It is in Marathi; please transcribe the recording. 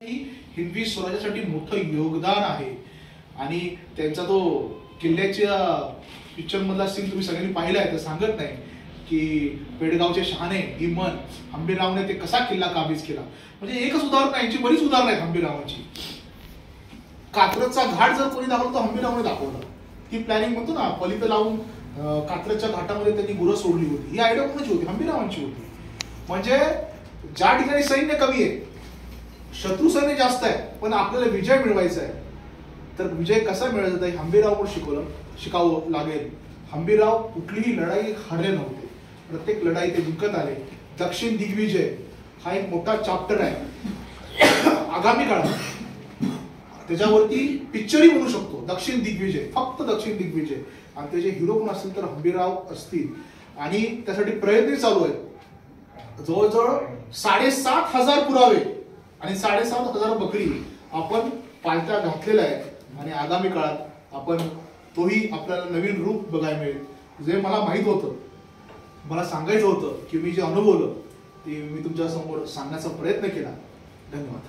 हिंदवी स्वराज्यासाठी मोठं योगदान आहे आणि त्यांचा तो किल्ल्याच्या पिक्चर मधला सीन तुम्ही सगळ्यांनी पाहिलाय तर सांगत नाही की पेडगावचे शहाणे इमन हंबीररावने ते कसा किल्ला काबीज केला. म्हणजे एकच उदाहरण नाही, यांची बरीच उदाहरणं आहेत हंबीररावांची. कात्रजचा घाट जर कोणी दाखवला तर हंबीररावने दाखवला. ती प्लॅनिंग म्हणतो ना, पलितं लावून कात्रजच्या घाटामध्ये त्यांनी गुरं सोडली होती, ही आयडिया कोणाची होती? हंबीररावांची होती. म्हणजे ज्या ठिकाणी सैन्य कमी आहे, शत्रू सैन्य जास्त आहे, पण आपल्याला विजय मिळवायचा आहे, तर विजय कसा मिळवायचा आहे हंबीररावकडून शिकावं लागेल. हंबीरराव कुठलीही लढाई हरले नव्हते, प्रत्येक लढाई ते जिंकत आले. दक्षिण दिग्विजय हा एक मोठा चॅप्टर आहे आगामी काळात, त्याच्यावरती पिक्चरही बनू शकतो. दक्षिण दिग्विजय, फक्त दक्षिण दिग्विजय, आणि त्याचे हिरो कोण असतील तर हंबीरराव असतील. आणि त्यासाठी प्रयत्न चालू आहेत. जवळजवळ 7,500 पुरावे आणि 7,500 बकरी आपण पालत्या घातलेल्या आहे आणि आगामी काळात आपण तोही आपल्याला नवीन रूप बघायला मिळेल. जे मला माहित होतं, मला सांगायचं होतं, की मी जे अनुभवलं ते मी तुमच्या समोर सांगण्याचा प्रयत्न केला. धन्यवाद.